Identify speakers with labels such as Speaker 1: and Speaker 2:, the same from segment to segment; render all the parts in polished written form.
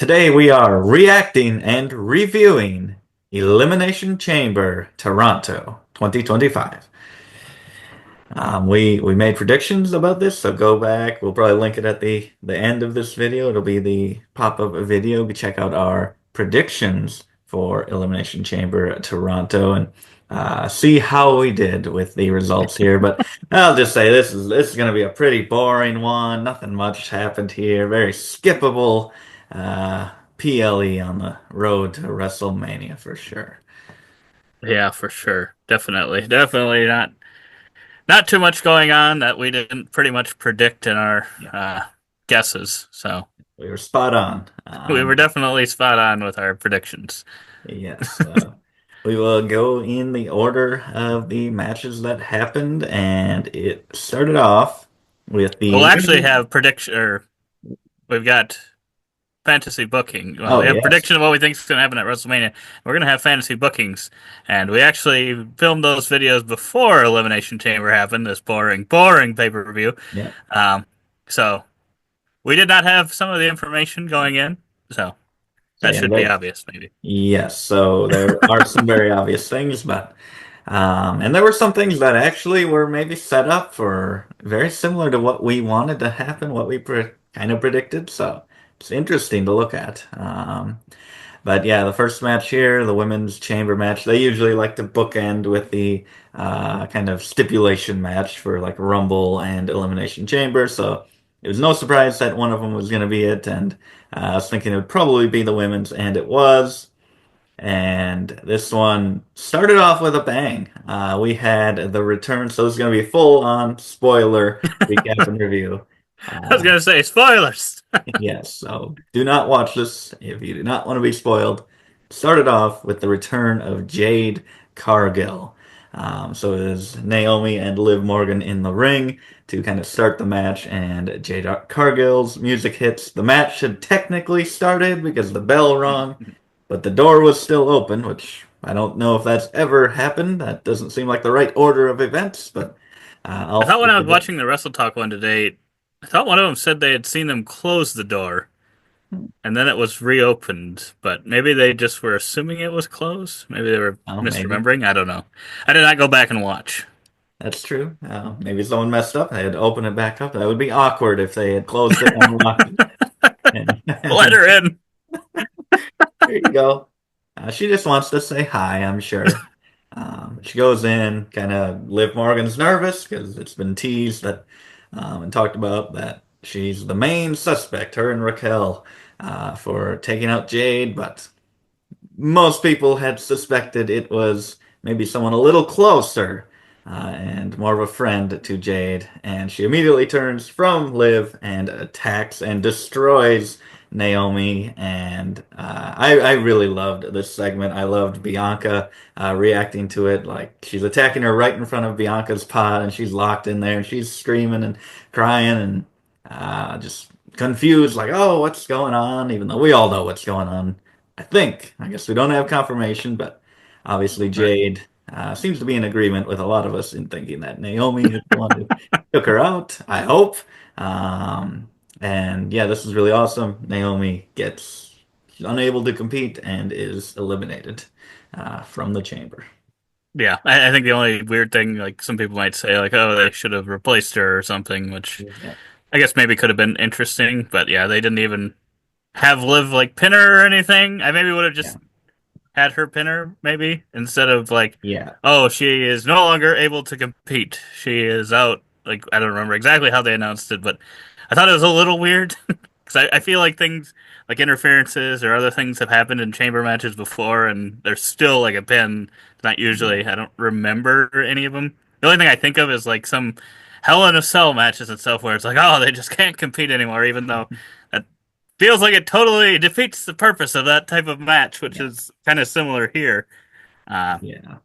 Speaker 1: Today we are reacting and reviewing Elimination Chamber Toronto 2025. We made predictions about this, so go back. We'll probably link it at the end of this video. It'll be the pop-up video. We check out our predictions for Elimination Chamber Toronto and see how we did with the results here. But I'll just say this is going to be a pretty boring one. Nothing much happened here. Very skippable. PLE on the road to WrestleMania for sure.
Speaker 2: Yeah, for sure. Definitely not too much going on that we didn't pretty much predict in our
Speaker 1: Yeah,
Speaker 2: guesses. So
Speaker 1: we were spot on.
Speaker 2: we were definitely spot on with our predictions.
Speaker 1: Yes. We will go in the order of the matches that happened, and it started off with the
Speaker 2: We'll actually
Speaker 1: women.
Speaker 2: have prediction, or we've got fantasy booking. Well,
Speaker 1: Oh,
Speaker 2: we have
Speaker 1: yes.
Speaker 2: prediction of what we think is going to happen at WrestleMania. We're going to have fantasy bookings, and we actually filmed those videos before Elimination Chamber happened. This boring pay per view.
Speaker 1: Yeah.
Speaker 2: So we did not have some of the information going in. So
Speaker 1: So,
Speaker 2: that
Speaker 1: yeah,
Speaker 2: should be obvious, maybe.
Speaker 1: yes. So there are some very obvious things, but and there were some things that actually were maybe set up for very similar to what we wanted to happen, what we kind of predicted. So it's interesting to look at. But yeah, the first match here, the women's chamber match, they usually like to bookend with the kind of stipulation match for like Rumble and Elimination Chamber. So it was no surprise that one of them was going to be it. And I was thinking it would probably be the women's, and it was. And this one started off with a bang. We had the return, so it's going to be full on spoiler recap and review.
Speaker 2: I was
Speaker 1: Uh,
Speaker 2: gonna say spoilers.
Speaker 1: Yes, so do not watch this if you do not want to be spoiled. Started off with the return of Jade Cargill. So it is Naomi and Liv Morgan in the ring to kind of start the match, and Jade Cargill's music hits. The match had technically started because the bell rung, but the door was still open, which I don't know if that's ever happened. That doesn't seem like the right order of events, but
Speaker 2: I
Speaker 1: I'll
Speaker 2: thought when I was
Speaker 1: forgive it.
Speaker 2: watching the Wrestle Talk one today, I thought one of them said they had seen them close the door and then it was reopened, but maybe they just were assuming it was closed. Maybe they were
Speaker 1: Oh, maybe.
Speaker 2: misremembering. I don't know. I did not go back and watch.
Speaker 1: That's true. Maybe someone messed up. They had to open it back up. That would be awkward if they had closed it and locked it.
Speaker 2: Let her in.
Speaker 1: There you go. She just wants to say hi, I'm sure. She goes in, kind of. Liv Morgan's nervous because it's been teased that and talked about that she's the main suspect, her and Raquel, for taking out Jade, but most people had suspected it was maybe someone a little closer and more of a friend to Jade. And she immediately turns from Liv and attacks and destroys Naomi. And I really loved this segment. I loved Bianca reacting to it. Like she's attacking her right in front of Bianca's pod, and she's locked in there, and she's screaming and crying and just confused, like, oh, what's going on? Even though we all know what's going on. I think. I guess we don't have confirmation, but obviously
Speaker 2: Right.
Speaker 1: Jade seems to be in agreement with a lot of us in thinking that Naomi is the one who took her out. I hope. And yeah, this is really awesome. Naomi gets she's unable to compete and is eliminated from the chamber.
Speaker 2: Yeah, I think the only weird thing, like some people might say, like, oh, they should have replaced her or something, which
Speaker 1: Yeah.
Speaker 2: I guess maybe could have been interesting. But yeah, they didn't even have Liv like pin her or anything. I maybe would have
Speaker 1: Yeah.
Speaker 2: just had her pin her, maybe, instead of like,
Speaker 1: Yeah.
Speaker 2: oh, she is no longer able to compete. She is out. Like, I don't remember exactly how they announced it, but I thought it was a little weird because I feel like things like interferences or other things have happened in chamber matches before, and there's still like a pin. Not usually. I don't remember any of them. The only thing I think of is like some Hell in a Cell matches and stuff where it's like, oh, they just can't compete anymore, even though that feels like it totally defeats the purpose of that type of match, which
Speaker 1: Yeah.
Speaker 2: is kind of similar here. Uh,
Speaker 1: Yeah.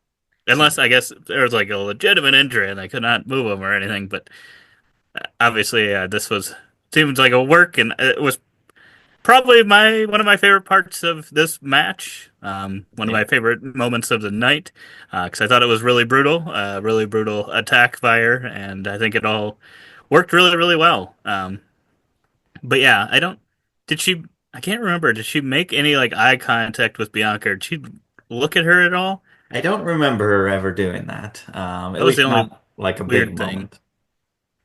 Speaker 1: So
Speaker 2: unless I guess there was like a legitimate injury and they could not move him or anything, but obviously this was seems like a work, and it was probably my one of my favorite parts of this match. One of
Speaker 1: yeah.
Speaker 2: my favorite moments of the night because I thought it was really brutal attack fire, and I think it all worked really well. But yeah, I don't. Did she? I can't remember. Did she make any like eye contact with Bianca? Or did she look at her at all?
Speaker 1: I don't remember her ever doing that. At
Speaker 2: That was the
Speaker 1: least
Speaker 2: only
Speaker 1: not like a big
Speaker 2: weird thing.
Speaker 1: moment.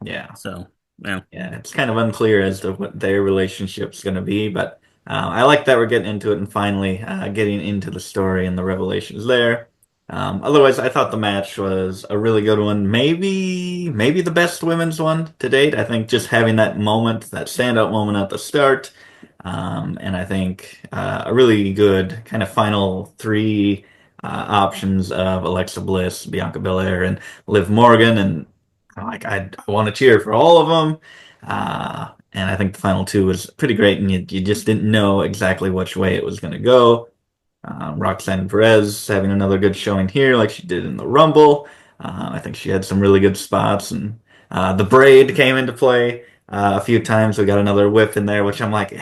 Speaker 1: Yeah.
Speaker 2: So, yeah.
Speaker 1: Yeah, it's kind of unclear as to what their relationship's going to be, but I like that we're getting into it and finally getting into the story and the revelations there. Otherwise, I thought the match was a really good one. Maybe the best women's one to date. I think just having that moment, that standout moment at the start, and I think a really good kind of final three options of Alexa Bliss, Bianca Belair, and Liv Morgan, and like I want to cheer for all of them. And I think the final two was pretty great, and you just didn't know exactly which way it was going to go. Roxanne Perez having another good showing here, like she did in the Rumble. I think she had some really good spots, and the braid came into play a few times. We got another whip in there, which I'm like,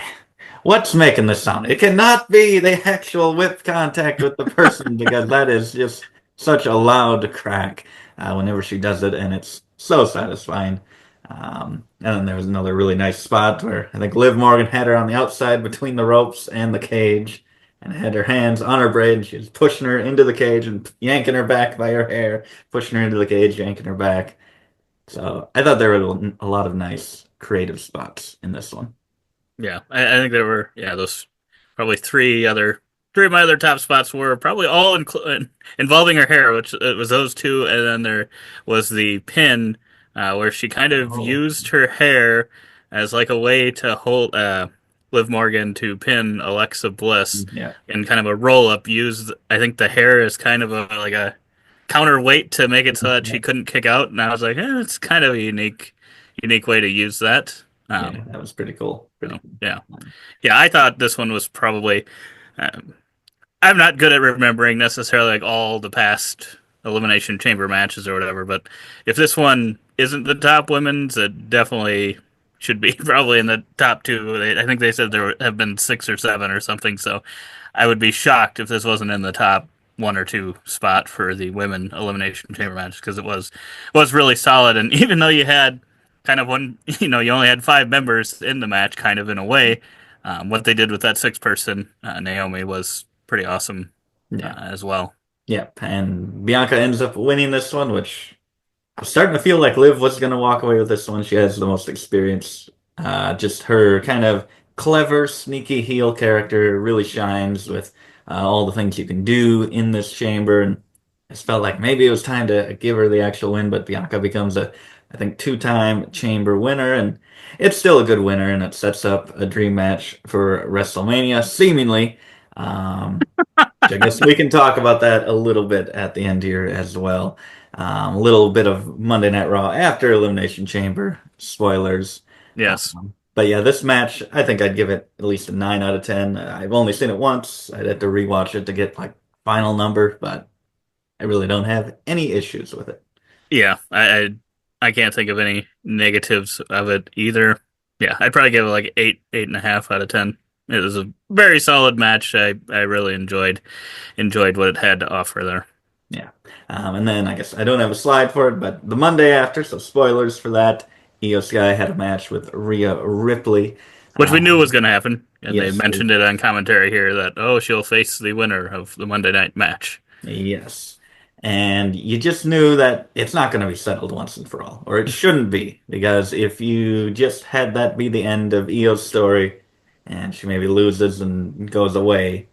Speaker 1: what's making this sound? It cannot be the actual whip contact with the person because that is just such a loud crack whenever she does it, and it's so satisfying. And then there was another really nice spot where I think Liv Morgan had her on the outside between the ropes and the cage and had her hands on her braid, and she was pushing her into the cage and yanking her back by her hair, pushing her into the cage, yanking her back. So I thought there were a lot of nice creative spots in this one.
Speaker 2: Yeah, I think there were those probably three of my other top spots were probably all involving her hair, which it was those two, and then there was the pin where she kind of
Speaker 1: Oh,
Speaker 2: used her hair as like a way to hold Liv Morgan to pin Alexa Bliss
Speaker 1: yeah,
Speaker 2: in kind of a roll up. Used I think the hair as kind of a like a counterweight to make it so that
Speaker 1: yeah,
Speaker 2: she couldn't kick out, and I was like, it's kind of a unique way to use that.
Speaker 1: yeah. That was pretty cool. Pretty
Speaker 2: So
Speaker 1: cool.
Speaker 2: yeah. Yeah, I thought this one was probably. Um, I'm not good at remembering necessarily like all the past Elimination Chamber matches or whatever, but if this one isn't the top women's, it definitely should be probably in the top two. I think they said there have been six or seven or something, so I would be shocked if this wasn't in the top one or two spot for the women Elimination Chamber match because it was really solid. And even though you had kind of one, you only had five members in the match, kind of in a way. What they did with that six person Naomi was pretty awesome
Speaker 1: Yeah,
Speaker 2: as well.
Speaker 1: yeah. And Bianca ends up winning this one, which I'm starting to feel like Liv was going to walk away with this one. She has the most experience. Just her kind of clever, sneaky heel character really shines with all the things you can do in this chamber. And I just felt like maybe it was time to give her the actual win, but Bianca becomes I think, two-time chamber winner. And it's still a good winner, and it sets up a dream match for WrestleMania, seemingly. Um, I guess we can talk about that a little bit at the end here as well. A little bit of Monday Night Raw after Elimination Chamber. Spoilers.
Speaker 2: Yes.
Speaker 1: But yeah, this match, I think I'd give it at least a 9 out of 10. I've only seen it once. I'd have to rewatch it to get like final number, but I really don't have any issues with it.
Speaker 2: Yeah. I can't think of any negatives of it either. Yeah, I'd probably give it like eight and a half out of 10. It was a very solid match. I really enjoyed what it had to offer there.
Speaker 1: Yeah. And then I guess I don't have a slide for it, but the Monday after, so spoilers for that, Io Sky had a match with Rhea Ripley.
Speaker 2: Which we knew
Speaker 1: Um,
Speaker 2: was going to happen. And they
Speaker 1: yes,
Speaker 2: mentioned it on commentary here that, she'll face the winner of the Monday night match.
Speaker 1: yes. And you just knew that it's not going to be settled once and for all, or it shouldn't be, because if you just had that be the end of Io's story and she maybe loses and goes away,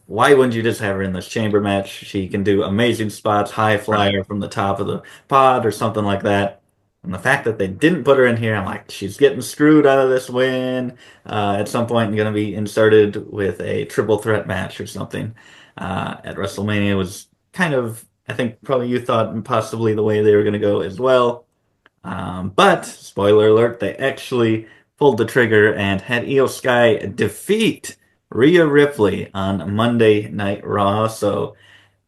Speaker 1: why wouldn't you just have her in this chamber match? She can do amazing spots, high
Speaker 2: Right.
Speaker 1: flyer from the top of the pod or something like that. And the fact that they didn't put her in here, I'm like, she's getting screwed out of this win. At some point, going to be inserted with a triple threat match or something. At WrestleMania was kind of, I think, probably you thought possibly the way they were going to go as well. But spoiler alert, they actually pulled the trigger and had Io Sky defeat Rhea Ripley on Monday Night Raw. So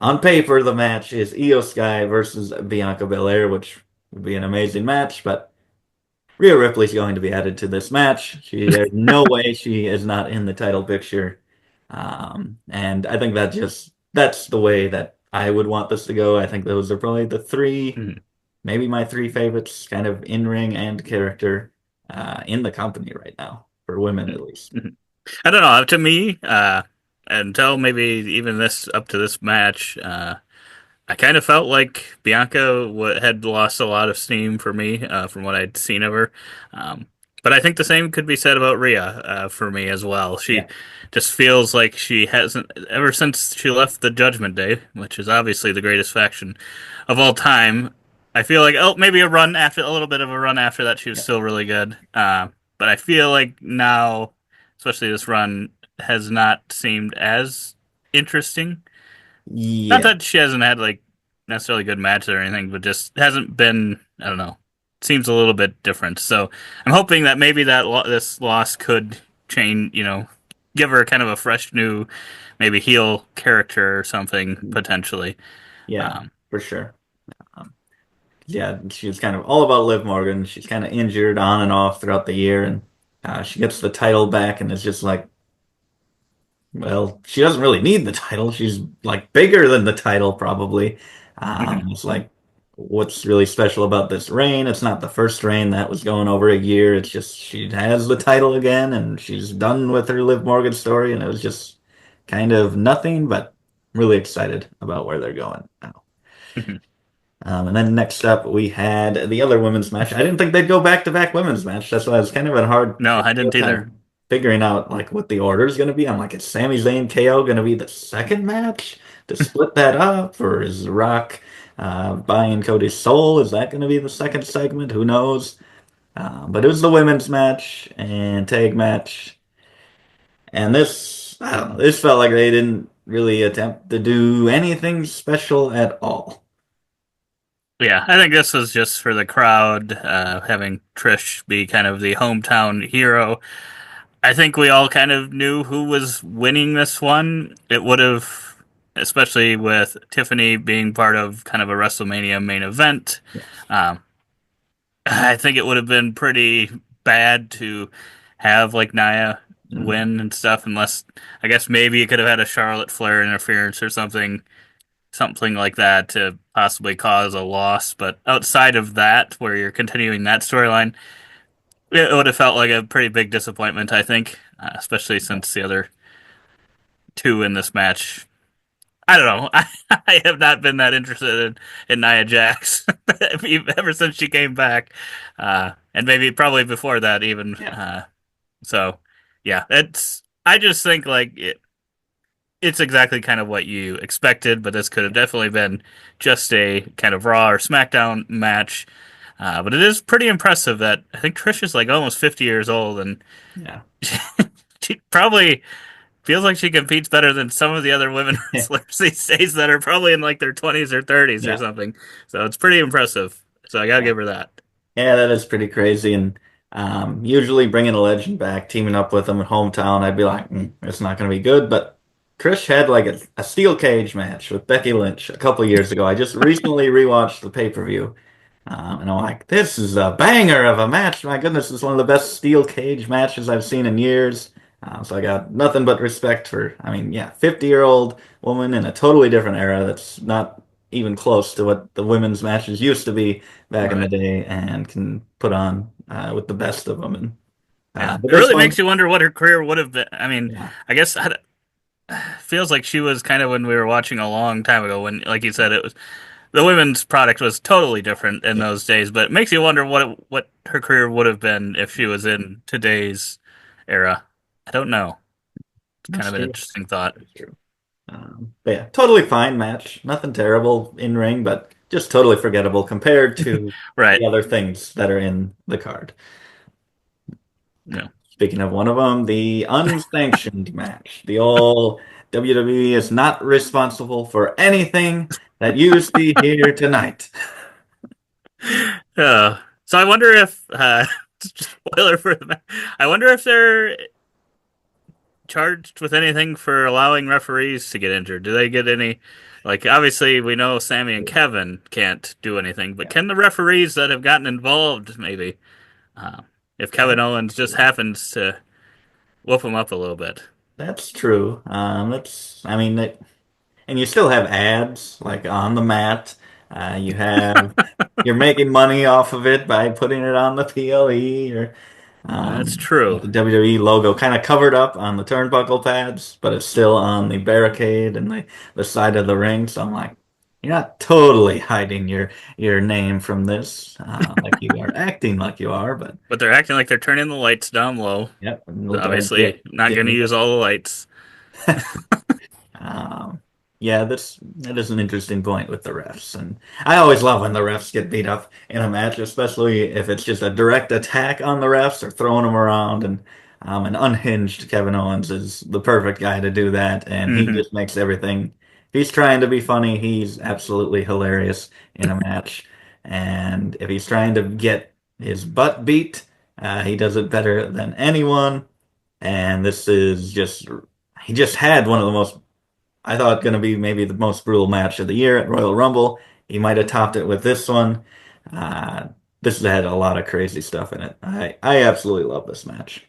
Speaker 1: on paper, the match is Io Sky versus Bianca Belair, which would be an amazing match. But Rhea Ripley's going to be added to this match. There's no way she is not in the title picture. And I think that's the way that I would want this to go. I think those are probably the three,
Speaker 2: Mhm.
Speaker 1: maybe my three favorites, kind of in ring and character in the company right now, for women at least.
Speaker 2: Mhm. I don't know. To me, until maybe even this up to this match, I kind of felt like Bianca had lost a lot of steam for me from what I'd seen of her. Um, but I think the same could be said about Rhea for me as well. She
Speaker 1: Yeah.
Speaker 2: just feels like she hasn't, ever since she left the Judgment Day, which is obviously the greatest faction of all time. I feel like, oh, maybe a little bit of a run after that, she was
Speaker 1: Yeah.
Speaker 2: still really good. But I feel like now, especially this run, has not seemed as interesting. Not
Speaker 1: Yeah.
Speaker 2: that she hasn't had like necessarily good matches or anything, but just hasn't been. I don't know. Seems a little bit different. So I'm hoping that maybe this loss could change. Give her kind of a fresh new, maybe heel character or something potentially.
Speaker 1: Yeah,
Speaker 2: Um,
Speaker 1: for sure. Um, yeah, she was kind of all about Liv Morgan. She's kind of injured on and off throughout the year, and she gets the title back, and it's just like, well, she doesn't really need the title. She's like bigger than the title, probably.
Speaker 2: mhm.
Speaker 1: It's like, what's really special about this reign? It's not the first reign that was going over a year. It's just she has the title again, and she's done with her Liv Morgan story, and it was just kind of nothing, but really excited about where they're going now. And then next up, we had the other women's match. I didn't think they'd go back-to-back women's match. That's why it's kind of a hard
Speaker 2: No, I didn't either.
Speaker 1: time figuring out like what the order is going to be. I'm like, is Sami Zayn KO going to be the second match to split that up, or is Rock buying Cody's soul? Is that going to be the second segment? Who knows? But it was the women's match and tag match, and this I don't know. This felt like they didn't really attempt to do anything special at all.
Speaker 2: Yeah, I think this was just for the crowd, having Trish be kind of the hometown hero. I think we all kind of knew who was winning this one. It would have, especially with Tiffany being part of kind of a WrestleMania main event.
Speaker 1: Yes.
Speaker 2: Um, I think it would have been pretty bad to have like Nia
Speaker 1: Mhm.
Speaker 2: win and stuff, unless I guess maybe you could have had a Charlotte Flair interference or something like that to possibly cause a loss. But outside of that, where you're continuing that storyline, it would have felt like a pretty big disappointment, I think, especially since the other two in this match. I don't know. I have not been that interested in Nia Jax ever since she came back, and maybe probably before that even.
Speaker 1: Yeah.
Speaker 2: So, yeah, it's. I just think like it's exactly kind of what you expected, but this could have definitely been just a kind of Raw or SmackDown match. But it is pretty impressive that I think Trish is like almost 50 years old, and
Speaker 1: Yeah.
Speaker 2: she probably feels like she competes better than some of the other women wrestlers these days that are probably in like their 20s or 30s or
Speaker 1: Yeah.
Speaker 2: something. So it's pretty impressive. So I gotta
Speaker 1: Yeah.
Speaker 2: give her that.
Speaker 1: Yeah, that is pretty crazy. And usually bringing a legend back, teaming up with them in hometown, I'd be like, it's not going to be good. But Trish had like a steel cage match with Becky Lynch a couple years ago. I just recently rewatched the pay-per-view. And I'm like, this is a banger of a match. My goodness, it's one of the best steel cage matches I've seen in years. So I got nothing but respect for, I mean, yeah, 50-year-old woman in a totally different era that's not even close to what the women's matches used to be back in the
Speaker 2: Right.
Speaker 1: day and can put on with the best of them. And
Speaker 2: Yeah.
Speaker 1: but
Speaker 2: It
Speaker 1: this
Speaker 2: really makes
Speaker 1: one,
Speaker 2: you wonder what her career would have been. I mean,
Speaker 1: yeah,
Speaker 2: I guess it feels like she was kind of when we were watching a long time ago when, like you said, it was the women's product was totally different in
Speaker 1: yeah,
Speaker 2: those days, but it makes you wonder what her career would have been if she was in today's era. I don't know. It's kind
Speaker 1: that's
Speaker 2: of an
Speaker 1: true.
Speaker 2: interesting thought.
Speaker 1: That's true. But yeah, totally fine match. Nothing terrible in ring, but just totally forgettable compared to
Speaker 2: Right.
Speaker 1: the other things that are in the card.
Speaker 2: Yeah.
Speaker 1: Speaking of one of them, the unsanctioned match. The old WWE is not responsible for anything that you see here tonight.
Speaker 2: So I wonder if spoiler for the I wonder if they're charged with anything for allowing referees to get injured. Do they get any? Like obviously we know Sammy and Kevin can't do anything, but
Speaker 1: Yeah,
Speaker 2: can the referees that have gotten involved maybe? Uh, if Kevin
Speaker 1: that's
Speaker 2: Owens just
Speaker 1: true.
Speaker 2: happens to whoop him up a little bit.
Speaker 1: That's true. I mean, and you still have ads like on the mat. You have, you're making money off of it by putting it on the PLE.
Speaker 2: That's true.
Speaker 1: The WWE logo kind of covered up on the turnbuckle pads, but it's still on the barricade and the side of the ring. So I'm like, you're not totally hiding your name from this, like you are acting like you are, but
Speaker 2: But they're acting like they're turning the lights down low.
Speaker 1: yep, we'll
Speaker 2: Obviously, not
Speaker 1: get
Speaker 2: going to
Speaker 1: me.
Speaker 2: use all the lights.
Speaker 1: Um, yeah, that is an interesting point with the refs, and I always love when the refs get beat up in a match, especially if it's just a direct attack on the refs or throwing them around. And an unhinged Kevin Owens is the perfect guy to do that, and he
Speaker 2: Hmm.
Speaker 1: just makes everything. If he's trying to be funny, he's absolutely hilarious in a match, and if he's trying to get his butt beat, he does it better than anyone. And this is just he just had one of the most I thought going to be maybe the most brutal match of the year at Royal Rumble. He might have topped it with this one. Uh, this had a lot of crazy stuff in it. I absolutely love this match.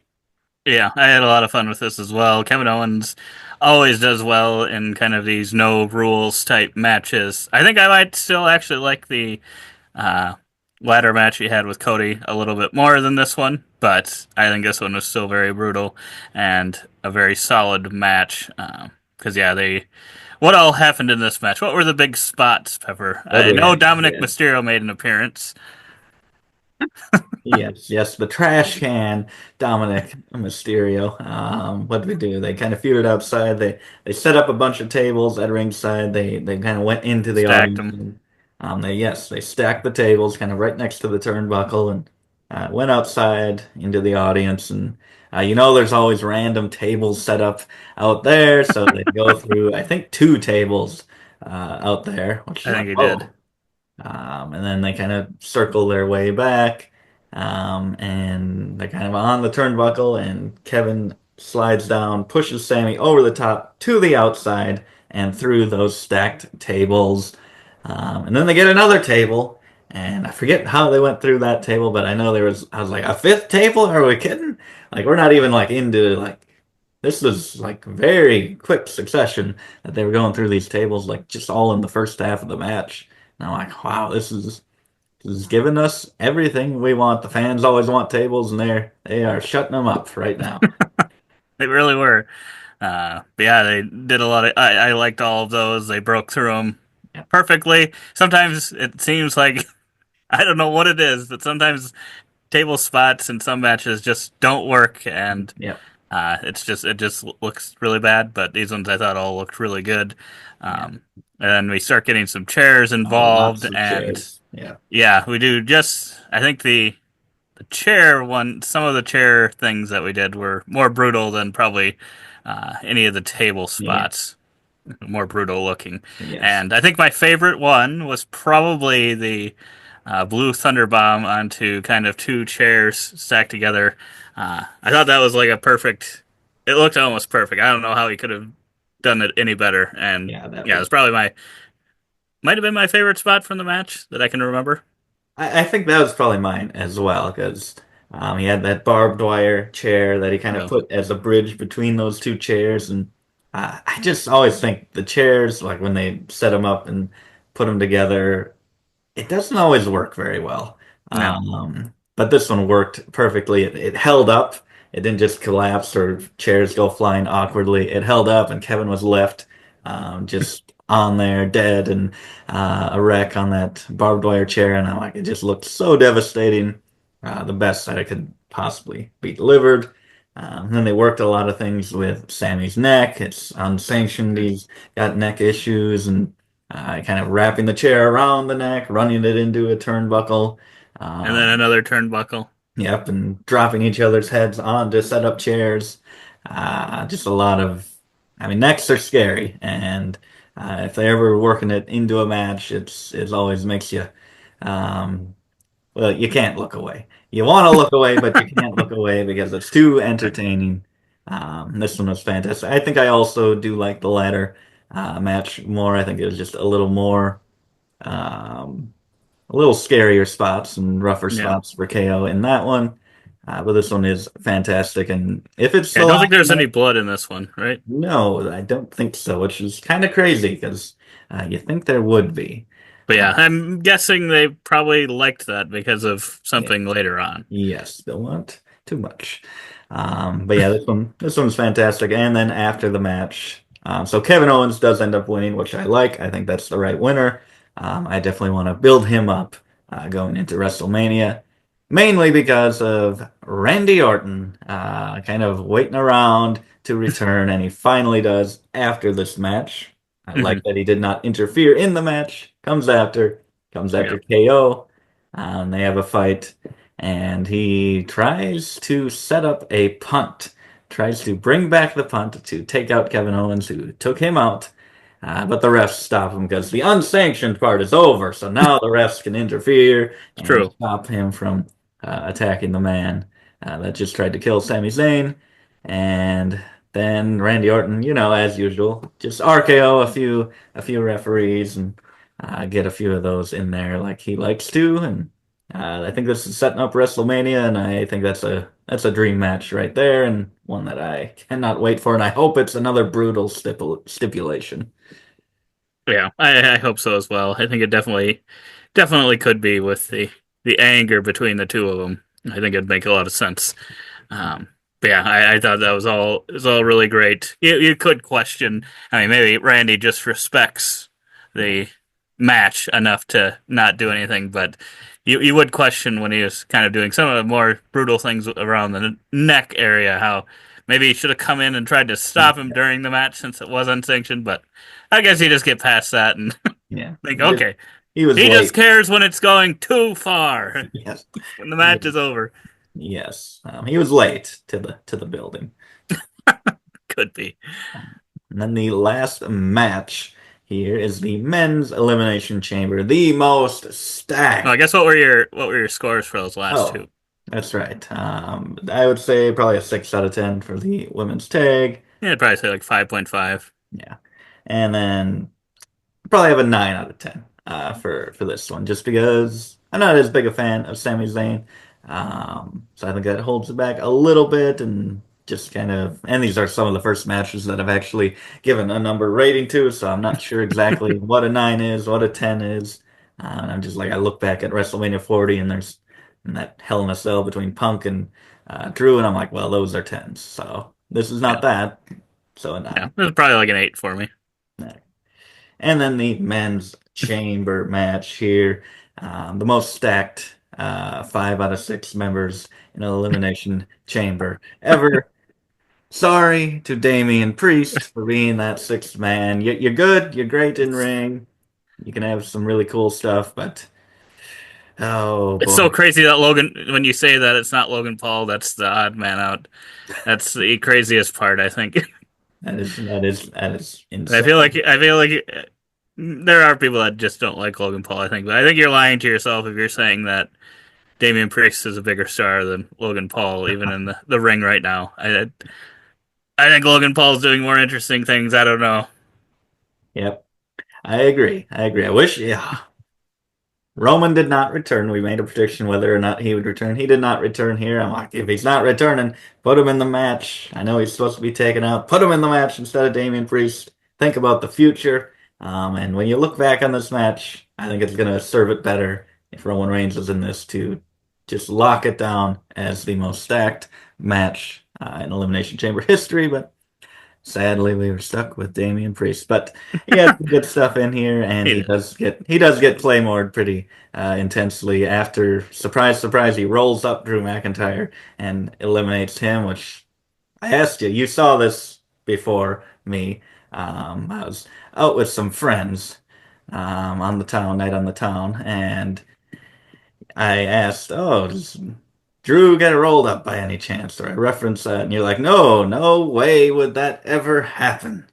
Speaker 2: Yeah, I had a lot of fun with this as well. Kevin Owens always does well in kind of these no rules type matches. I think I might still actually like the uh, ladder match he had with Cody a little bit more than this one, but I think this one was still very brutal and a very solid match. Because yeah, they what all happened in this match? What were the big spots, Pepper?
Speaker 1: What do
Speaker 2: I
Speaker 1: we
Speaker 2: know
Speaker 1: have?
Speaker 2: Dominic
Speaker 1: Yeah.
Speaker 2: Mysterio made an appearance.
Speaker 1: Yes, yes, the trash can, Dominic Mysterio. What did we do? They kind of feuded outside. They set up a bunch of tables at ringside. They kind of went into the
Speaker 2: Stacked
Speaker 1: audience
Speaker 2: him.
Speaker 1: and they stacked the tables kind of right next to the turnbuckle and went outside into the audience. And there's always random tables set up out there, so they go through I think two tables out there, which
Speaker 2: I
Speaker 1: is
Speaker 2: think
Speaker 1: like,
Speaker 2: he did.
Speaker 1: whoa. And then they kind of circle their way back, and they're kind of on the turnbuckle, and Kevin slides down, pushes Sami over the top to the outside and through those stacked tables. And then they get another table, and I forget how they went through that table, but I know I was like, a fifth table? Are we kidding? Like, we're not even like into like, this was like very quick succession that they were going through these tables, like just all in the first half of the match. And I'm like, wow, this is giving us everything we want. The fans always want tables, and they are shutting them up right now.
Speaker 2: They really were. But yeah, they did a lot of. I liked all of those. They broke through them
Speaker 1: Yep,
Speaker 2: perfectly. Sometimes it seems like I don't know what it is, but sometimes table spots in some matches just don't work, and
Speaker 1: yep,
Speaker 2: it just looks really bad. But these ones I thought all looked really good.
Speaker 1: yeah.
Speaker 2: Um, and then we start getting some chairs
Speaker 1: Lots
Speaker 2: involved,
Speaker 1: of
Speaker 2: and
Speaker 1: chairs. Yeah,
Speaker 2: yeah, we do just. I think the chair one, some of the chair things that we did were more brutal than probably any of the table
Speaker 1: yeah,
Speaker 2: spots. More brutal looking.
Speaker 1: yes,
Speaker 2: And I think my favorite one was probably the blue thunder bomb onto kind of two chairs stacked together. I thought that was like a perfect. It looked almost perfect. I don't know how he could have done it any better. And
Speaker 1: yeah. That
Speaker 2: yeah,
Speaker 1: was.
Speaker 2: it's probably my might have been my favorite spot from the match that I can remember.
Speaker 1: I think that was probably mine as well because he had that barbed wire chair that he kind of
Speaker 2: Oh,
Speaker 1: put as a bridge between those two chairs, and I just always think the chairs, like when they set them up and put them together, it doesn't always work very well.
Speaker 2: no.
Speaker 1: But this one worked perfectly. It held up. It didn't just collapse or chairs go flying awkwardly. It held up, and Kevin was left just on there, dead and a wreck on that barbed wire chair. And I'm like, it just looked so devastating. The best that it could possibly be delivered. And then they worked a lot of things with Sammy's neck. It's unsanctioned. He's got neck issues and kind of wrapping the chair around the neck, running it into a turnbuckle.
Speaker 2: And then
Speaker 1: Um,
Speaker 2: another turnbuckle.
Speaker 1: yep, and dropping each other's heads on to set up chairs. Just a lot of, I mean, necks are scary, and if they ever working it into a match, it always makes you, um, well, you can't look away. You want to look away, but you can't look away because it's too entertaining. This one was fantastic. I think I also do like the ladder match more. I think it was just um, a little scarier spots and rougher
Speaker 2: Yeah.
Speaker 1: spots for KO in that one. But this one is fantastic. And if it's
Speaker 2: Yeah, I
Speaker 1: the
Speaker 2: don't think
Speaker 1: last
Speaker 2: there's any
Speaker 1: match,
Speaker 2: blood in this one, right?
Speaker 1: no, I don't think so, which is kind of crazy because you think there would be.
Speaker 2: But yeah, I'm guessing they probably liked that because of
Speaker 1: Yeah.
Speaker 2: something later on.
Speaker 1: Yes, don't want too much. But yeah, this one's fantastic. And then after the match, so Kevin Owens does end up winning, which I like. I think that's the right winner. I definitely want to build him up going into WrestleMania, mainly because of Randy Orton kind of waiting around to return, and he finally does after this match. I like
Speaker 2: Hmm.
Speaker 1: that he did not interfere in the match. Comes after
Speaker 2: Yep.
Speaker 1: KO. They have a fight and he tries to set up a punt, tries to bring back the punt to take out Kevin Owens, who took him out. But the refs stop him because the unsanctioned part is over. So now the refs can interfere
Speaker 2: It's
Speaker 1: and
Speaker 2: true.
Speaker 1: stop him from attacking the man that just tried to kill Sami Zayn. And then Randy Orton, as usual, just RKO a few referees and get a few of those in there like he likes to. And I think this is setting up WrestleMania, and I think that's a dream match right there, and one that I cannot wait for. And I hope it's another brutal stipulation.
Speaker 2: Yeah, I hope so as well. I think it definitely could be with the anger between the two of them. I think it'd make a lot of sense. Um, but yeah, I thought that was all really great. You could question. I mean, maybe Randy just respects
Speaker 1: Yeah,
Speaker 2: the match enough to not do anything, but you would question when he was kind of doing some of the more brutal things around the neck area. How maybe he should have come in and tried to stop him during the match since it was unsanctioned. But I guess you just get past that and
Speaker 1: yeah.
Speaker 2: think, okay,
Speaker 1: He was
Speaker 2: he just
Speaker 1: late.
Speaker 2: cares when it's going too far.
Speaker 1: Yes,
Speaker 2: When the
Speaker 1: he
Speaker 2: match
Speaker 1: was,
Speaker 2: is over,
Speaker 1: yes. He was late to the building.
Speaker 2: could be.
Speaker 1: And then the last match here is the men's elimination chamber, the most
Speaker 2: Well, I
Speaker 1: stacked.
Speaker 2: guess what were your scores for those last
Speaker 1: Oh,
Speaker 2: two?
Speaker 1: that's right. I would say probably a 6 out of 10 for the women's tag.
Speaker 2: Yeah, I'd probably say like 5.5.
Speaker 1: Yeah. And then probably have a 9 out of 10 for this one, just because I'm not as big a fan of Sami Zayn. So I think that holds it back a little bit, and just kind of. And these are some of the first matches that I've actually given a number rating to, so I'm not sure exactly what a 9 is, what a 10 is. And I'm just like I look back at WrestleMania 40, and there's that Hell in a Cell between Punk and Drew, and I'm like, well, those are 10s. So this is not
Speaker 2: Yeah,
Speaker 1: that. So a
Speaker 2: yeah,
Speaker 1: 9.
Speaker 2: it was probably like an 8 for me.
Speaker 1: And then the men's chamber match here. The most stacked 5 out of 6 members in an elimination chamber ever. Sorry to Damian Priest for being that sixth man. You're good. You're great in
Speaker 2: It's
Speaker 1: ring. You can have some really cool stuff, but oh
Speaker 2: it's so
Speaker 1: boy,
Speaker 2: crazy that Logan. When you say that, it's not Logan Paul. That's the odd man out. That's the craziest part, I think.
Speaker 1: that is
Speaker 2: I feel like
Speaker 1: insane.
Speaker 2: there are people that just don't like Logan Paul. I think, but I think you're lying to yourself if you're saying that Damian Priest is a bigger star than Logan Paul, even in the ring right now. I think Logan Paul's doing more interesting things. I don't know.
Speaker 1: Yep, I agree. I agree. I wish, yeah. Roman did not return. We made a prediction whether or not he would return. He did not return here. I'm like, if he's not returning, put him in the match. I know he's supposed to be taken out. Put him in the match instead of Damian Priest. Think about the future. And when you look back on this match, I think it's going to serve it better if Roman Reigns is in this to just lock it down as the most stacked match in Elimination Chamber history. But sadly, we were stuck with Damian Priest, but he has some good stuff in here, and he
Speaker 2: Yeah,
Speaker 1: does get Claymored pretty intensely. After surprise, surprise, he rolls up Drew McIntyre and eliminates him. Which I asked you, you saw this before me. I was out with some friends on the town night on the town, and I asked, "Oh, does Drew get rolled up by any chance?" Or I referenced that, and you're like, "No, no way would that ever happen."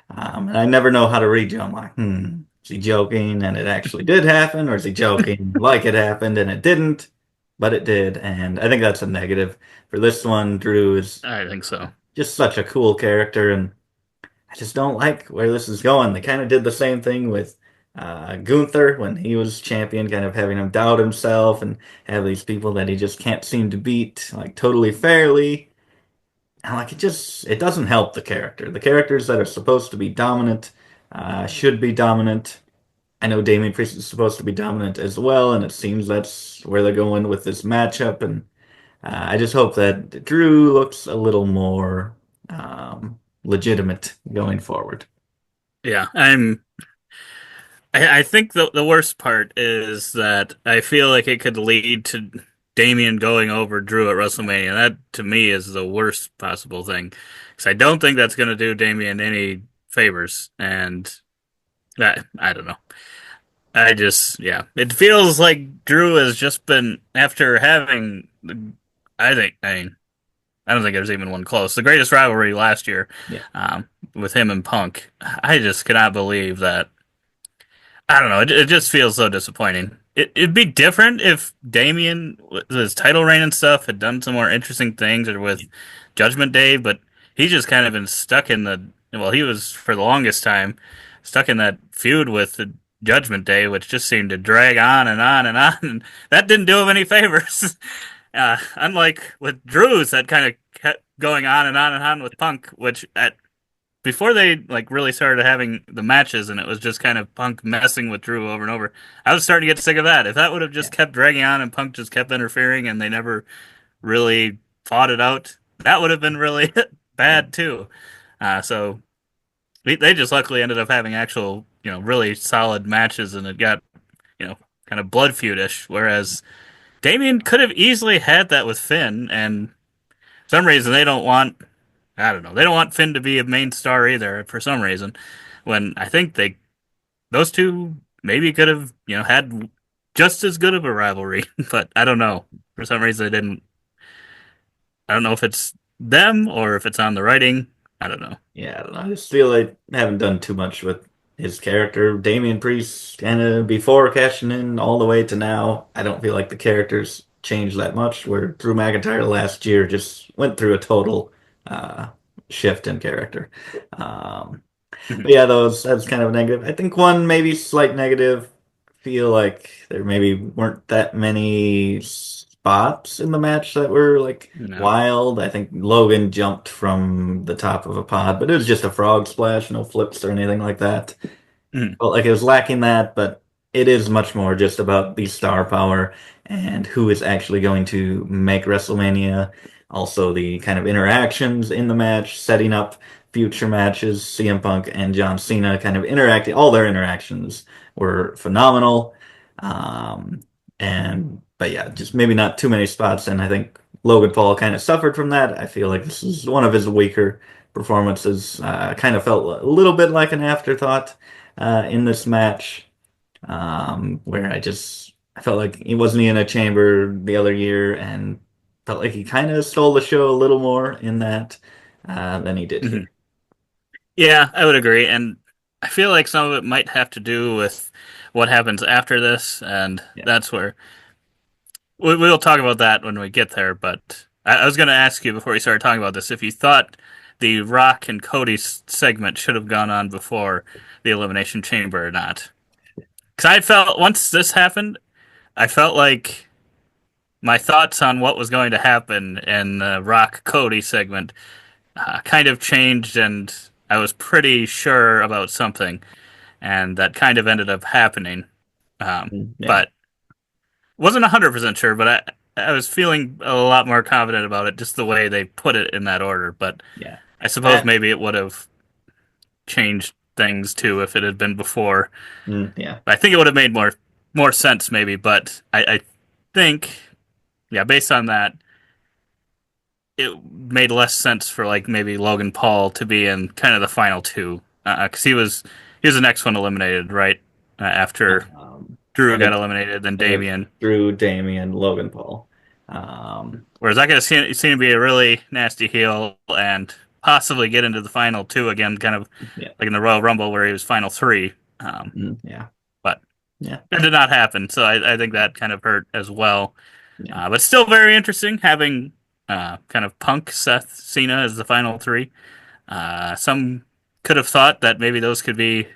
Speaker 1: And I never know how to read you. I'm like, is he joking and it actually did happen, or is he joking like it happened and it didn't, but it did? And I think that's a negative for this one. Drew is
Speaker 2: I think so.
Speaker 1: just such a cool character, and I just don't like where this is going. They kind of did the same thing with Gunther when he was champion, kind of having him doubt himself and have these people that he just can't seem to beat like totally fairly. And like it doesn't help the character. The characters that are supposed to be dominant should be dominant. I know Damian Priest is supposed to be dominant as well, and it seems that's where they're going with this matchup. And I just hope that Drew looks a little more legitimate going forward.
Speaker 2: Yeah, I think the worst part is that I feel like it could lead to Damian going over Drew at WrestleMania. That to me is the worst possible thing because I don't think that's going to do Damian any favors. And I don't know. I just yeah, it feels like Drew has just been after having. I don't think there's even one close. The greatest rivalry last year,
Speaker 1: Yeah,
Speaker 2: with him and Punk. I just cannot believe that I don't know. It just feels so disappointing. It'd be different if Damien, with his title reign and stuff, had done some more interesting things, or with Judgment Day, but he's just kind of been stuck in the. Well, he was for the longest time stuck in that feud with the Judgment Day, which just seemed to drag on and on and on, and that didn't do him any favors. Unlike with Drew's, that kind of kept going on and on and on with Punk, which at before they like really started having the matches and it was just kind of Punk messing with Drew over and over, I was starting to get sick of that. If that would have
Speaker 1: yeah,
Speaker 2: just kept dragging on and Punk just kept interfering and they never really fought it out, that would have been really
Speaker 1: yeah,
Speaker 2: bad too. So they just luckily ended up having actual, really solid matches and it got, you know, kind of blood feudish. Whereas Damien could have easily had that with Finn, and for some reason they don't want I don't know. They don't want Finn to be a main star either for some reason. When I think those two maybe could have had just as good of a rivalry, but I don't know. For some reason they didn't. I don't know if it's them or if it's on the writing. I don't know.
Speaker 1: yeah. I don't know. I just feel like I haven't done too much with his character. Damian Priest, kind of before cashing in all the way to now, I don't feel like the characters changed that much. Where Drew McIntyre last year just went through a total uh, shift in character. Um, But yeah, that's kind of negative. I think one maybe slight negative. Feel like there maybe weren't that many spots in the match that were like
Speaker 2: No.
Speaker 1: wild. I think Logan jumped from the top of a pod, but it was just a frog splash, no flips or anything like that.
Speaker 2: Mhm.
Speaker 1: Felt like it was lacking that, but it is much more just about the star power and who is actually going to make WrestleMania. Also, the kind of interactions in the match, setting up future matches. CM Punk and John Cena kind of interacting. All their interactions were phenomenal. Um, but yeah, just maybe not too many spots. And I think Logan Paul kind of suffered from that. I feel like this is one of his weaker performances. Kind of felt a little bit like an afterthought in this match, where I felt like he wasn't in a chamber the other year, and felt like he kind of stole the show a little more in that than he did
Speaker 2: Mhm.
Speaker 1: here.
Speaker 2: Yeah, I would agree, and I feel like some of it might have to do with what happens after this, and
Speaker 1: Yeah.
Speaker 2: that's where we'll talk about that when we get there, but I was going to ask you before we started talking about this if you thought the Rock and Cody segment should have gone on before the Elimination Chamber or not. Because I felt once this happened, I felt like my thoughts on what was going to happen in the Rock Cody segment kind of changed, and I was pretty sure about something, and that kind of ended up happening.
Speaker 1: Yeah.
Speaker 2: But wasn't 100% sure, but I was feeling a lot more confident about it just the way they put it in that order. But
Speaker 1: Yeah.
Speaker 2: I suppose
Speaker 1: I,
Speaker 2: maybe it would have changed things too if it had been before.
Speaker 1: yeah.
Speaker 2: I think it would have made more sense maybe, but I think yeah, based on that, it made less sense for like maybe Logan Paul to be in kind of the final two because he was the next one eliminated right after Drew
Speaker 1: And
Speaker 2: got
Speaker 1: it's
Speaker 2: eliminated, then
Speaker 1: and it's
Speaker 2: Damian.
Speaker 1: Drew, Damian, Logan Paul. Um,
Speaker 2: Whereas I could seem to be a really nasty heel and possibly get into the final two again, kind of
Speaker 1: yeah.
Speaker 2: like in the Royal Rumble where he was final three.
Speaker 1: Yeah.
Speaker 2: But
Speaker 1: Yeah.
Speaker 2: that did not happen, so I think that kind of hurt as well.
Speaker 1: Yeah.
Speaker 2: But still very interesting having kind of Punk, Seth, Cena as the final three. Some could have thought that maybe those could be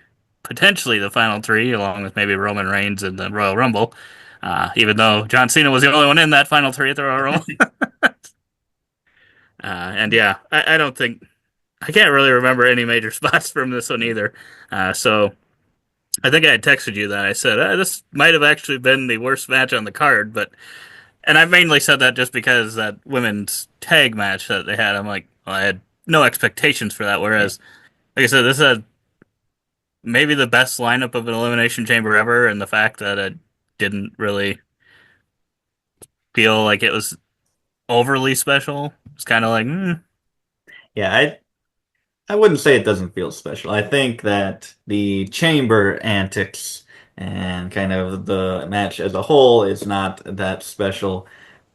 Speaker 2: potentially the final three, along with maybe Roman Reigns in the Royal Rumble. Even though John Cena was the only one in that final three at the Royal Rumble. And yeah, I don't think I can't really remember any major spots from this one either. So I think I had texted you that. I said this might have actually been the worst match on the card, but and I mainly said that just because that women's tag match that they had, I'm like, well, I had no expectations for that.
Speaker 1: Yeah.
Speaker 2: Whereas, like I said, this is maybe the best lineup of an Elimination Chamber ever, and the fact that it didn't really feel like it was overly special, it's kind of like,
Speaker 1: Yeah, I wouldn't say it doesn't feel special. I think that the chamber antics and kind of the match as a whole is not that special,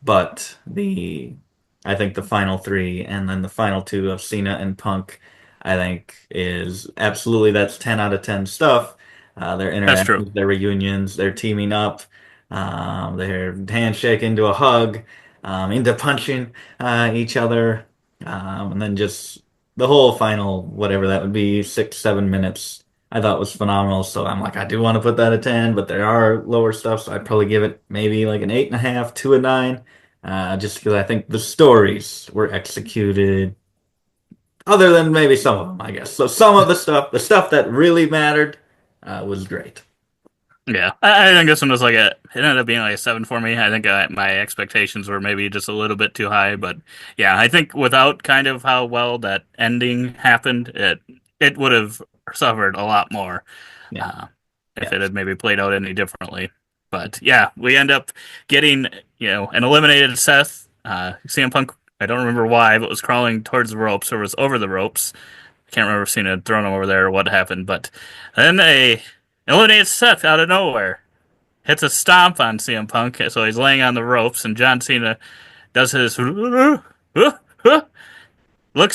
Speaker 1: but I think the final three and then the final two of Cena and Punk, I think is absolutely that's 10 out of 10 stuff. Their
Speaker 2: that's true.
Speaker 1: interactions, their reunions, their teaming up, their handshake into a hug, into punching each other, and then just the whole final, whatever that would be, 6, 7 minutes, I thought was phenomenal. So I'm like, I do want to put that at 10, but there are lower stuff, so I'd probably give it maybe like an 8.5 to a 9, just because I think the stories were executed, other than maybe some of them, I guess. So some of the stuff that really mattered, was great.
Speaker 2: Yeah, I think this one was like it ended up being like a 7 for me. I think my expectations were maybe just a little bit too high, but yeah, I think without kind of how well that ending happened, it would have suffered a lot more
Speaker 1: Yeah,
Speaker 2: uh, if
Speaker 1: yeah.
Speaker 2: it had maybe played out any differently. But yeah, we end up getting an eliminated Seth. CM Punk, I don't remember why, but was crawling towards the ropes or was over the ropes. I can't remember if Cena had thrown him over there or what happened, but then they eliminated Seth out of nowhere. Hits a stomp on CM Punk, so he's laying on the ropes, and John Cena does his looks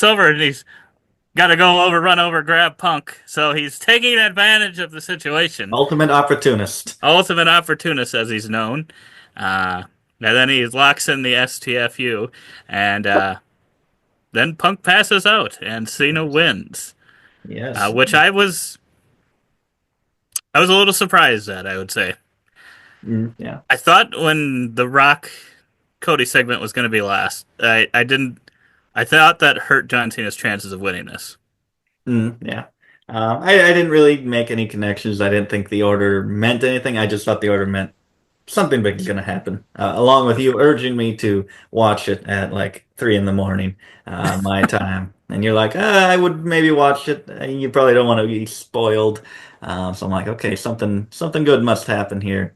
Speaker 2: over and he's got to go over, run over, grab Punk. So he's taking advantage of the situation.
Speaker 1: Ultimate opportunist.
Speaker 2: Ultimate opportunist, as he's known. And then he locks in the STFU, and then Punk passes out, and Cena
Speaker 1: Yes.
Speaker 2: wins.
Speaker 1: Yes.
Speaker 2: Which I was a little surprised at. I would say
Speaker 1: Yeah.
Speaker 2: I thought when the Rock Cody segment was going to be last, I didn't. I thought that hurt John Cena's chances of winning this.
Speaker 1: Yeah. I didn't really make any connections. I didn't think the order meant anything. I just thought the order meant something big is going to happen. Along with you urging me to watch it at like 3 in the morning, my time. And you're like, I would maybe watch it. You probably don't want to be spoiled. So I'm like, okay, something good must happen here.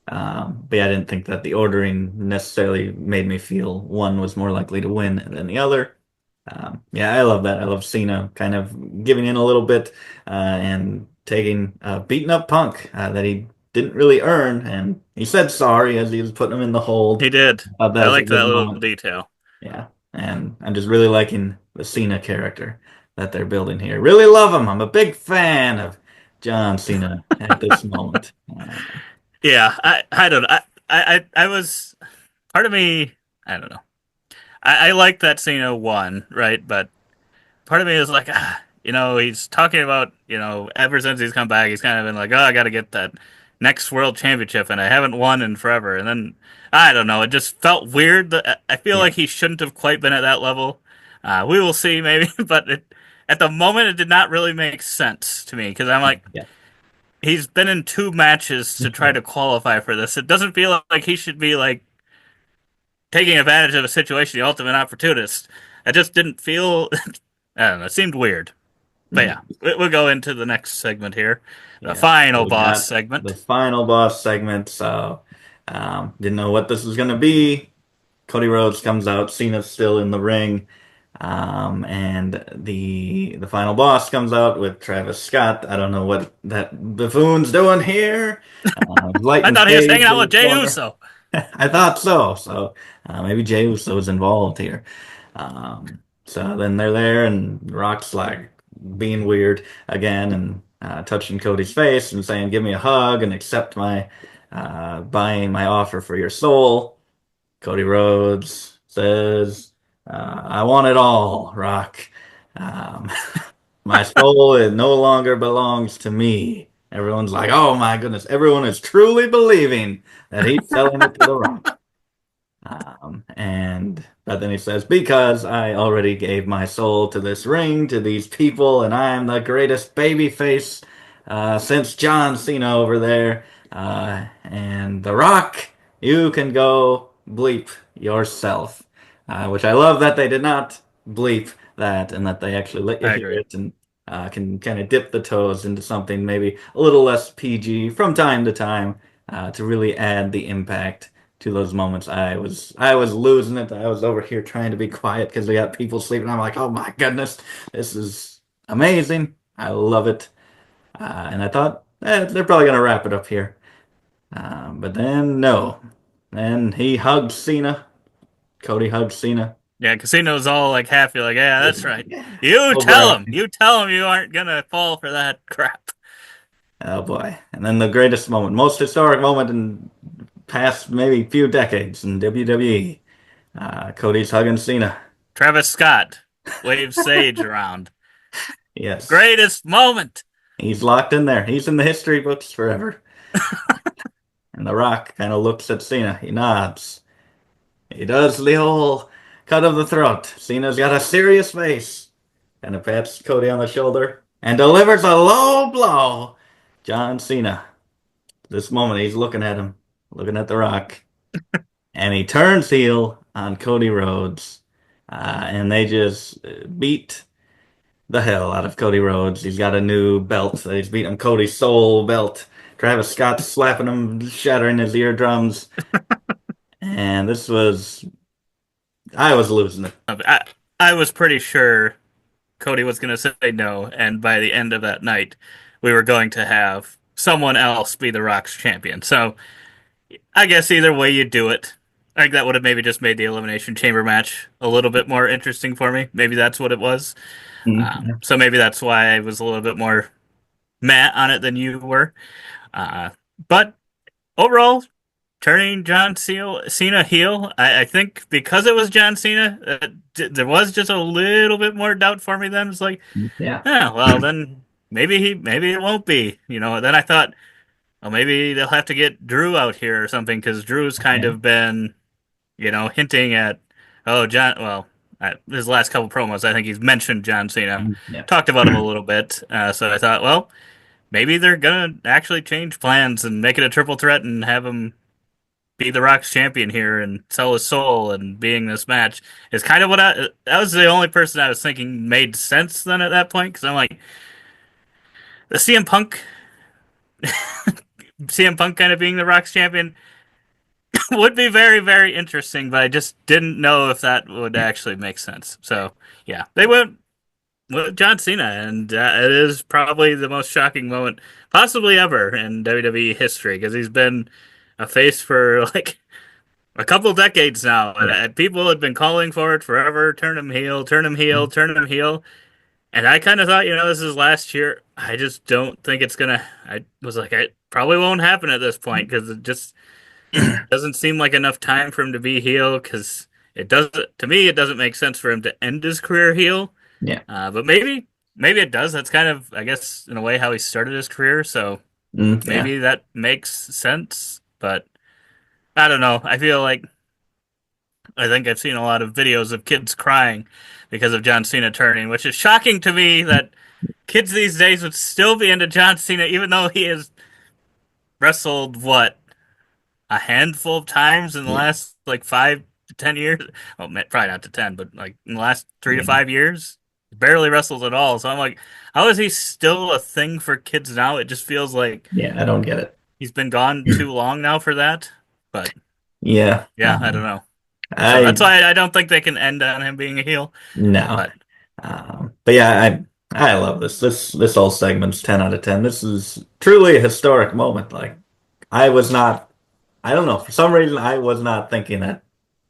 Speaker 1: But yeah, I didn't think that the ordering necessarily made me feel one was more likely to win than the other. Yeah, I love that. I love Cena kind of giving in a little bit, and taking beating up Punk, that he didn't really earn, and he said sorry as he was putting him in the hold.
Speaker 2: He did.
Speaker 1: That
Speaker 2: I
Speaker 1: was a
Speaker 2: liked
Speaker 1: good
Speaker 2: that little
Speaker 1: moment.
Speaker 2: detail.
Speaker 1: Yeah, and I'm just really liking the Cena character that they're building here. Really love him. I'm a big fan of John Cena at this moment.
Speaker 2: Yeah, I don't know. I was part of me. I don't know. I like that Cena won, right? But part of me is like, he's talking about, ever since he's come back, he's kind of been like, oh, I got to get that next world championship, and I haven't won in forever. And then, I don't know, it just felt weird. That I feel
Speaker 1: Yeah,
Speaker 2: like he shouldn't have quite been at that level. We will see, maybe, but at the moment, it did not really make sense to me because I'm like,
Speaker 1: yeah,
Speaker 2: he's been in two matches to try
Speaker 1: yeah.
Speaker 2: to qualify for this. It doesn't feel like he should be like taking advantage of a situation, the ultimate opportunist. It just didn't feel. I don't know. It seemed weird. But yeah, we'll go into the next segment here, the
Speaker 1: Yeah, so
Speaker 2: final
Speaker 1: we
Speaker 2: boss
Speaker 1: got the
Speaker 2: segment.
Speaker 1: final boss segment. So, didn't know what this was gonna be. Cody Rhodes comes out. Cena's still in the ring, and the final boss comes out with Travis Scott. I don't know what that buffoon's doing here.
Speaker 2: I
Speaker 1: Lighting the
Speaker 2: thought he was hanging
Speaker 1: stage
Speaker 2: out
Speaker 1: in
Speaker 2: with
Speaker 1: the
Speaker 2: Jey
Speaker 1: corner.
Speaker 2: Uso.
Speaker 1: I thought so. So, maybe Jey Uso's involved here. So then they're there, and Rock's like being weird again and, touching Cody's face and saying, "Give me a hug and accept my, buying my offer for your soul." Cody Rhodes says, "I want it all, Rock. Um, my soul it no longer belongs to me." Everyone's like, "Oh my goodness!" Everyone is truly believing that he's selling it to the Rock. And but then he says, "Because I already gave my soul to this ring, to these people, and I am the greatest baby face since John Cena over there. And The Rock, you can go bleep yourself. Which I love that they did not bleep that and that they actually let you
Speaker 2: I
Speaker 1: hear
Speaker 2: agree.
Speaker 1: it and can kind of dip the toes into something maybe a little less PG from time to time to really add the impact to those moments. I was losing it. I was over here trying to be quiet because we got people sleeping. I'm like, oh my goodness, this is amazing. I love it. And I thought they're probably gonna wrap it up here. But then no. Then he hugged Cena. Cody hugged Cena.
Speaker 2: Yeah, Casino's all like happy, like, yeah, that's right.
Speaker 1: Yeah.
Speaker 2: You
Speaker 1: Over
Speaker 2: tell him.
Speaker 1: everything.
Speaker 2: You tell him you aren't gonna fall for that crap.
Speaker 1: Oh boy. And then the greatest moment, most historic moment in past maybe few decades in WWE. Cody's hugging Cena.
Speaker 2: Travis Scott waves Sage around.
Speaker 1: Yes.
Speaker 2: Greatest moment.
Speaker 1: He's locked in there. He's in the history books forever. And The Rock kind of looks at Cena. He nods. He does the whole cut of the throat. Cena's got a serious face. And a pats Cody on the shoulder and delivers a low blow. John Cena. This moment, he's looking at him, looking at The Rock. And he turns heel on Cody Rhodes. And they just beat the hell out of Cody Rhodes. He's got a new belt. He's beating Cody's soul belt. Travis Scott slapping him, shattering his eardrums. And I was losing it.
Speaker 2: I was pretty sure Cody was gonna say no, and by the end of that night, we were going to have someone else be the Rock's champion. So I guess either way you do it, I think that would have maybe just made the Elimination Chamber match a little bit more interesting for me. Maybe that's what it was.
Speaker 1: Mm,
Speaker 2: So maybe that's why I was a little bit more mad on it than you were. Uh, but overall, turning Cena heel, I think because it was John Cena, there was just a little bit more doubt for me. Then it's like,
Speaker 1: yeah.
Speaker 2: yeah, well then maybe it won't be. Then I thought, well, maybe they'll have to get Drew out here or something because Drew's kind
Speaker 1: Yeah.
Speaker 2: of been hinting at, oh, John. Well, his last couple promos, I think he's mentioned John Cena,
Speaker 1: Yeah.
Speaker 2: talked about him a little bit. So I thought, well, maybe they're gonna actually change plans and make it a triple threat and have him be the Rock's champion here and sell his soul and being this match is kind of what that was the only person I was thinking made sense then at that point because I'm like the CM Punk kind of being the Rock's champion would be very, very interesting, but I just didn't know if that would actually make sense. So yeah, they went with John Cena, and it is probably the most shocking moment possibly ever in WWE history because he's been a face for like a couple decades now, and
Speaker 1: Yeah.
Speaker 2: people had been calling for it forever. Turn him heel, turn him heel, turn him heel. And I kind of thought, this is last year. I just don't think it's gonna. I was like, it probably won't happen at this point because it just doesn't seem like enough time for him to be heel. Because it doesn't, to me, it doesn't make sense for him to end his career heel.
Speaker 1: Yeah.
Speaker 2: But maybe it does. That's kind of, I guess, in a way, how he started his career. So
Speaker 1: Yeah.
Speaker 2: maybe that makes sense. But I don't know. I think I've seen a lot of videos of kids crying because of John Cena turning, which is shocking to me that kids these days would still be into John Cena, even though he has wrestled what a handful of times in the
Speaker 1: Yeah.
Speaker 2: last like 5 to 10 years. Well, probably not to 10, but like in the last three to
Speaker 1: Yeah.
Speaker 2: five years, barely wrestles at all. So I'm like, how is he still a thing for kids now? It just feels like
Speaker 1: Yeah. I don't get it.
Speaker 2: he's been gone too long now for that. But
Speaker 1: Yeah.
Speaker 2: yeah, I don't know. So
Speaker 1: I
Speaker 2: that's why I don't think they can end on him being a heel.
Speaker 1: no.
Speaker 2: But
Speaker 1: But yeah, I love this. This whole segment's 10 out of 10. This is truly a historic moment. Like I was not I don't know, for some reason I was not thinking that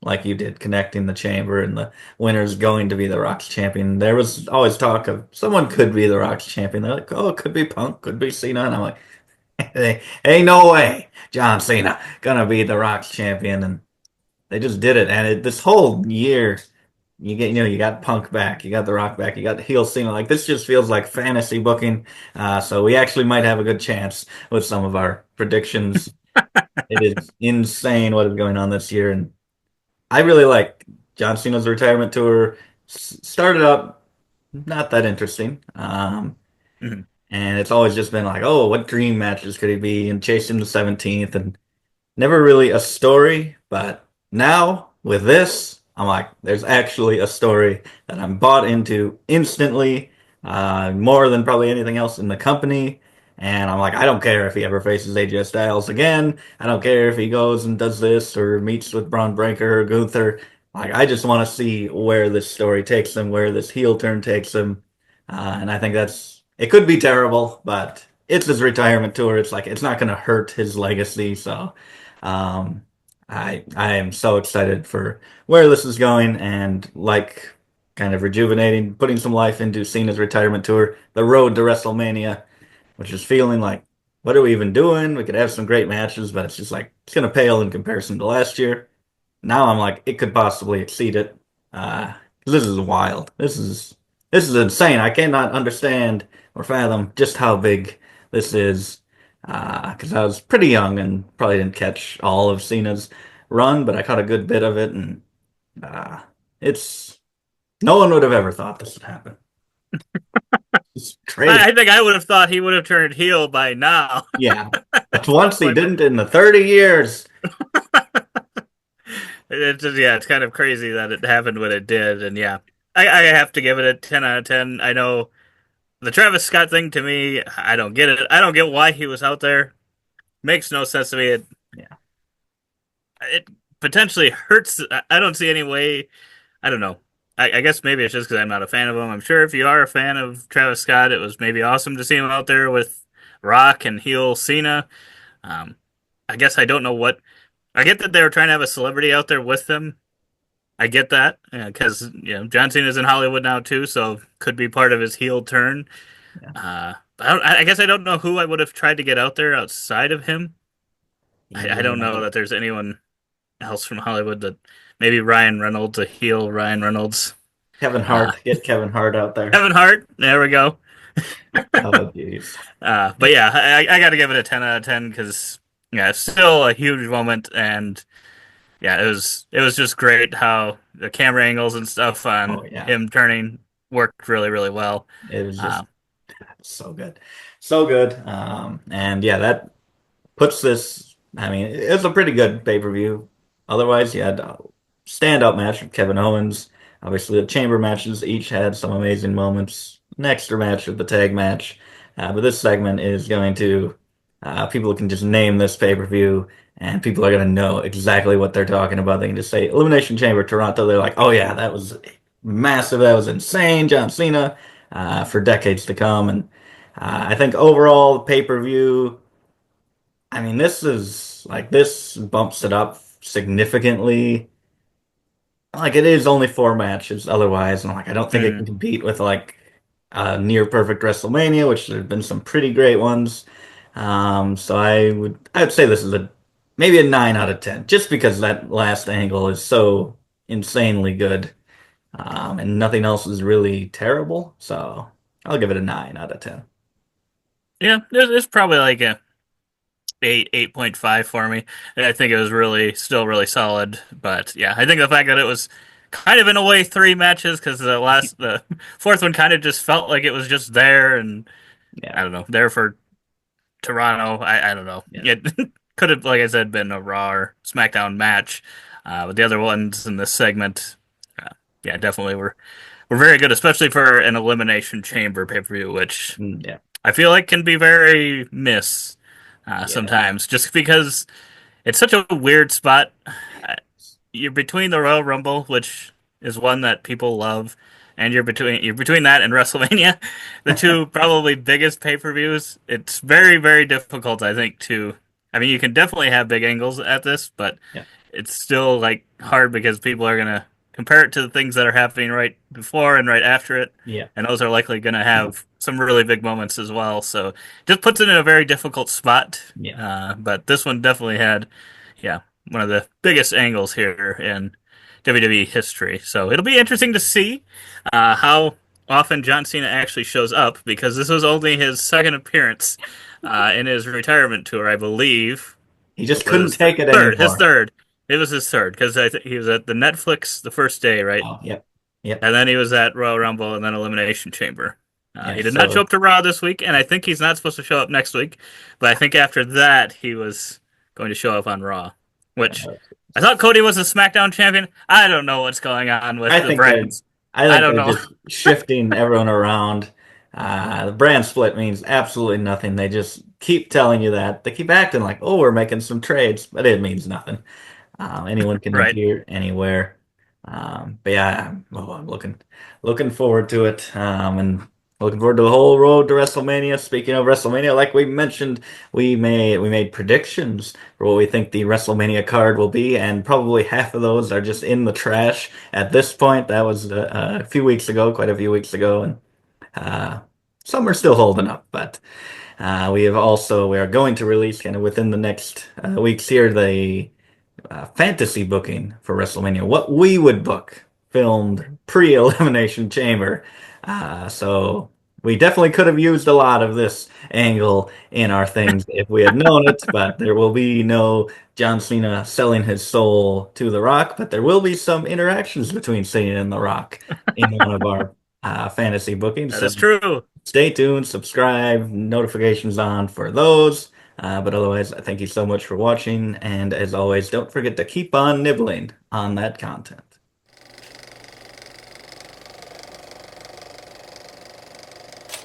Speaker 1: like you did, connecting the chamber and the winner's going to be the Rock's champion. There was always talk of someone could be the Rock's champion. They're like, oh, it could be Punk, could be Cena. And I'm like, hey, ain't no way John Cena gonna be the Rock's champion. And they just did it. And this whole year, you got Punk back, you got The Rock back, you got heel Cena. Like this just feels like fantasy booking. So we actually might have a good chance with some of our predictions. It is insane what is going on this year, and I really like John Cena's retirement tour. Started up not that interesting.
Speaker 2: mhm.
Speaker 1: And it's always just been like, oh, what dream matches could he be? And chase him to 17th. And never really a story. But now with this, I'm like, there's actually a story that I'm bought into instantly, more than probably anything else in the company. And I'm like, I don't care if he ever faces AJ Styles again. I don't care if he goes and does this or meets with Braun Breaker or Gunther. Like, I just want to see where this story takes him, where this heel turn takes him. And I think it could be terrible, but it's his retirement tour. It's like, it's not going to hurt his legacy. So, um, I am so excited for where this is going and like kind of rejuvenating, putting some life into Cena's retirement tour, the road to WrestleMania, which is feeling like, what are we even doing? We could have some great matches, but it's just like it's gonna pale in comparison to last year. Now I'm like, it could possibly exceed it. Uh, this is wild. This is insane. I cannot understand or fathom just how big this is. Because I was pretty young and probably didn't catch all of Cena's run, but I caught a good bit of it, and uh, it's no one would have ever thought this would happen. It's crazy.
Speaker 2: I think I would have thought he would have turned heel by now.
Speaker 1: Yeah, but once he
Speaker 2: Like,
Speaker 1: didn't in the 30 years.
Speaker 2: it's just, yeah, it's kind of crazy that it happened when it did, and yeah, I have to give it a 10 out of 10. I know the Travis Scott thing to me, I don't get it. I don't get why he was out there. Makes no sense to me.
Speaker 1: Yeah,
Speaker 2: It potentially hurts. I don't see any way. I don't know. I guess maybe it's just because I'm not a fan of him. I'm sure if you are a fan of Travis Scott, it was maybe awesome to see him out there with Rock and heel Cena. Um, I guess I don't know what. I get that they were trying to have a celebrity out there with them. I get that because John Cena's in Hollywood now too, so could be part of his heel turn.
Speaker 1: yeah.
Speaker 2: I guess I don't know who I would have tried to get out there outside of him. I don't know
Speaker 1: Yeah.
Speaker 2: that there's anyone else from Hollywood that maybe Ryan Reynolds, a heel Ryan Reynolds.
Speaker 1: Kevin
Speaker 2: Uh,
Speaker 1: Hart, get Kevin Hart out there.
Speaker 2: Kevin Hart, there we go.
Speaker 1: Oh, jeez.
Speaker 2: But yeah, I got to give it a 10 out of 10 because yeah, it's still a huge moment, and yeah, it was just great how the camera angles and stuff
Speaker 1: Oh,
Speaker 2: on
Speaker 1: yeah.
Speaker 2: him turning worked really really well.
Speaker 1: It was
Speaker 2: Uh,
Speaker 1: just so good. So good. And yeah, that puts this, I mean, it's a pretty good pay-per-view. Otherwise, you had a standout match with Kevin Owens. Obviously, the chamber matches each had some amazing moments. An extra match with the tag match. But this segment is going to, people can just name this pay-per-view and people are going to know exactly what they're talking about. They can just say Elimination Chamber Toronto. They're like, oh yeah, that was massive. That was insane. John Cena, for decades to come. And I think overall, the pay-per-view, I mean, this bumps it up significantly. Like it is only four matches otherwise, and like I don't think it can
Speaker 2: mm,
Speaker 1: compete with like a near perfect WrestleMania, which there've been some pretty great ones. So I'd say this is a maybe a 9 out of 10, just because that last angle is so insanely good, and nothing else is really terrible. So I'll give it a 9 out of 10.
Speaker 2: yeah, it's probably like a 8.5 for me. I think it was really still really solid, but yeah, I think the fact that it was kind of in a way three matches because the fourth one kind of just felt like it was just there and
Speaker 1: Yeah,
Speaker 2: I don't know there for Toronto. I don't know.
Speaker 1: yeah,
Speaker 2: It could have, like I said, been a Raw or SmackDown match. But the other ones in this segment, uh, yeah, definitely were very good, especially for an Elimination Chamber pay per view, which
Speaker 1: yeah,
Speaker 2: I feel like can be very miss
Speaker 1: yeah,
Speaker 2: sometimes, just because it's such a weird spot. Uh, You're between the Royal Rumble, which is one that people love, and you're between that and WrestleMania, the two probably biggest pay-per-views. It's very very difficult, I think, to. I mean, you can definitely have big angles at this, but
Speaker 1: yeah,
Speaker 2: it's still like hard because people are gonna compare it to the things that are happening right before and right after it,
Speaker 1: yeah,
Speaker 2: and those are likely gonna have some really big moments as well. So just puts it in a very difficult spot.
Speaker 1: yeah.
Speaker 2: But this one definitely had, yeah, one of the biggest angles here in WWE history. So it'll be interesting to see how often John Cena actually shows up because this was only his second appearance in his retirement tour, I believe.
Speaker 1: He just couldn't
Speaker 2: Was
Speaker 1: take it
Speaker 2: third, his
Speaker 1: anymore.
Speaker 2: third. It was his third because I think he was at the Netflix the first day, right?
Speaker 1: Oh, yep, yep.
Speaker 2: And then he was at Royal Rumble and then Elimination Chamber.
Speaker 1: Yeah,
Speaker 2: He did not show
Speaker 1: so
Speaker 2: up to Raw this week, and I think he's not supposed to show up next week. But I think after that, he was going to show up on Raw, which
Speaker 1: uh,
Speaker 2: I thought Cody was a SmackDown champion. I don't know what's going on with
Speaker 1: I
Speaker 2: the
Speaker 1: think they're
Speaker 2: brands.
Speaker 1: I
Speaker 2: I
Speaker 1: think
Speaker 2: don't
Speaker 1: they're
Speaker 2: know.
Speaker 1: just shifting everyone around. The brand split means absolutely nothing. They just keep telling you that. They keep acting like, oh, we're making some trades, but it means nothing. Anyone can
Speaker 2: Right.
Speaker 1: appear anywhere. But yeah, I'm looking forward to it. And looking forward to the whole road to WrestleMania. Speaking of WrestleMania, like we mentioned, we made predictions for what we think the WrestleMania card will be, and probably half of those are just in the trash at this point. That was a few weeks ago, quite a few weeks ago, and uh, some are still holding up, but. We are going to release kind of within the next weeks here the fantasy booking for WrestleMania, what we would book, filmed pre-Elimination Chamber. So we definitely could have used a lot of this angle in our things if we had known it, but there will be no John Cena selling his soul to The Rock, but there will be some interactions between Cena and The Rock in one of our fantasy bookings.
Speaker 2: That
Speaker 1: So
Speaker 2: is true.
Speaker 1: stay tuned, subscribe, notifications on for those. But otherwise, thank you so much for watching. And as always, don't forget to keep on nibbling on that content.